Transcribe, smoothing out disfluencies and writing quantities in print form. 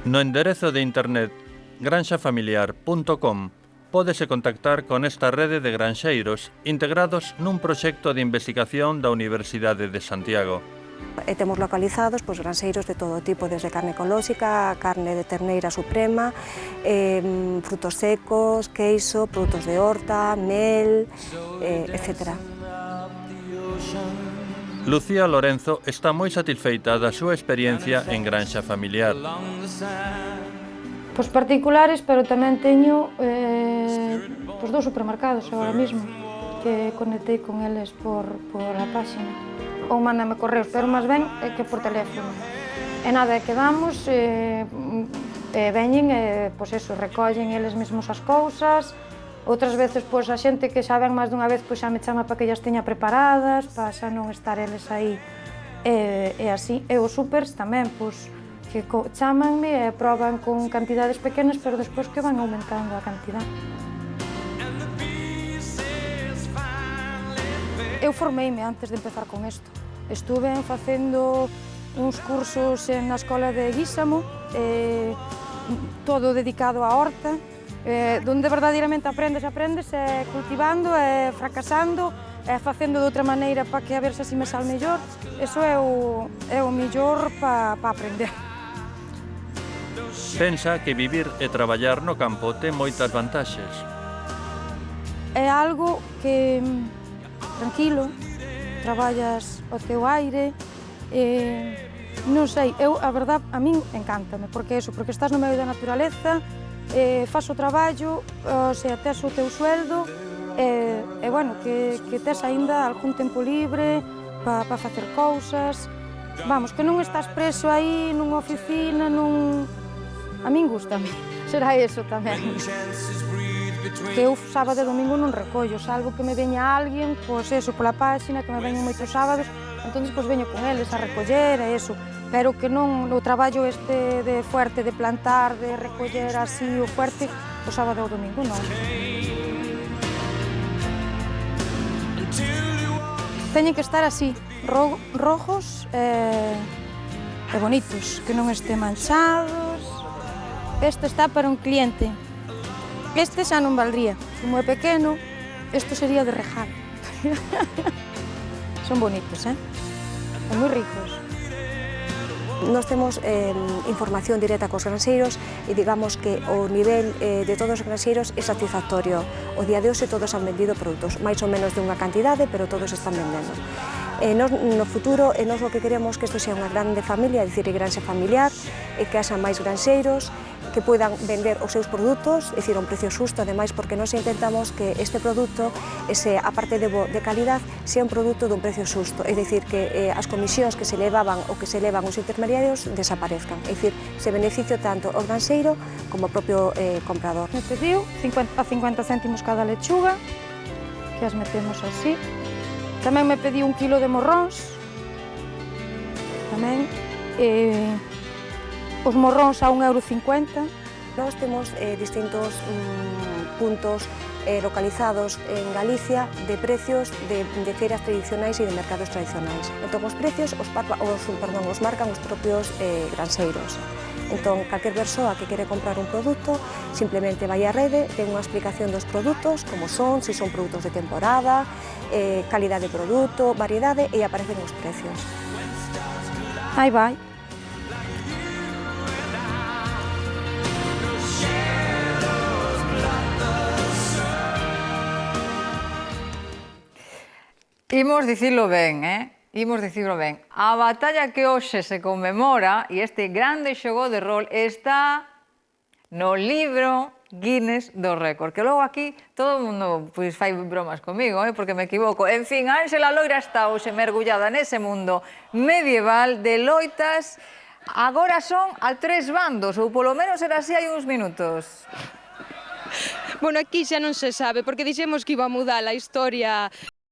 No enderezo de internet granxafamiliar.com pódese contactar con esta rede de granxeiros integrados nun proxecto de investigación da Universidade de Santiago. Temos localizados granxeiros de todo tipo, desde carne ecolóxica, carne de terneira suprema, frutos secos, queixo, produtos de horta, mel, etc. Lucía Lorenzo está moi satisfeita da súa experiencia en Granxa Familiar. Pois particulares, pero tamén teño dous supermercados agora mesmo, que conectei con eles por a páxina. Ou mándame correos, pero máis ben é que por teléfono. E nada, quedamos, veñen, pois eso, recollen eles mesmos as cousas. Outras veces, pois, a xente que xa ven máis dunha vez, pois xa me chama para que llas teña preparadas, para xa non estar eles aí. E así, e os supers tamén, pois, que chamanme e proban con cantidades pequenas, pero despois que van aumentando a cantidad. Eu formeime antes de empezar con isto. Estuve facendo uns cursos na escola de Guísamo, todo dedicado á horta, donde verdadeiramente aprendes cultivando, fracasando, facendo de outra maneira para que a ver se así me sal mellor. Eso é o mellor para aprender. Pensa que vivir e traballar no campo ten moitas vantaxes. É algo que tranquilo, traballas o teu aire, non sei, a verdad, a min encántame, porque estás no medio da naturaleza, faz o traballo, tes o teu sueldo, e bueno, que tes aínda algún tempo libre para facer cousas, vamos, que non estás preso aí nunha oficina, a min gustame, será eso tamén. Que eu sábado e domingo non recollo, salvo que me veña alguén, pois eso, pola páxina, que me veñen moitos sábados, entón pois veño con eles a recoller e eso, pero que non o traballo este de fuerte, de plantar, de recoller así o fuerte, o sábado ou domingo non. Teñen que estar así, rojos e bonitos, que non este manchados. Este está para un cliente. Este xa non valdría, como é pequeno, isto sería de regalo. Son bonitos, e moi ricos. Nós temos información directa cos granxeiros e digamos que o nivel de todos os granxeiros é satisfactorio. O día de hoxe todos han vendido produtos, máis ou menos de unha cantidade, pero todos están vendendo. No futuro, nós o que queremos que isto sea unha grande familia, é dicir, granxa familiar, e que haxa máis granxeiros, que poidan vender os seus produtos, é dicir, a un precio xusto, ademais, porque nós intentamos que este produto, aparte de calidad, sea un produto dun precio xusto, é dicir, que as comisións que se levaban ou que se levan os intermediarios desaparezcan, é dicir, se beneficio tanto o granxeiro como o propio comprador. Me pediu a 50 céntimos cada lechuga, que as metemos así. Tamén me pediu 1 kilo de morróns, tamén, os morróns a 1,50 €. Nós temos distintos puntos localizados en Galicia de precios de feiras tradicionais e de mercados tradicionais. Entón, os precios os marcan os propios granxeiros. Entón, calquer persoa que quere comprar un produto, simplemente vai á rede, ten unha explicación dos produtos, como son, se son produtos de temporada, calidade de produto, variedade, e aparecen os precios. Aí vai. Imos dicilo ben, Imos dicilo ben. A batalla que hoxe se conmemora e este grande xogo de rol está no libro Guinness do récord. Que logo aquí todo o mundo fai bromas comigo, porque me equivoco. En fin, Ánxela Loira está hoxe mergullada nese mundo medieval de loitas. Agora son a 3 bandos, ou polo menos era así hai uns minutos. Bueno, aquí xa non se sabe, porque dixemos que iba a mudar a historia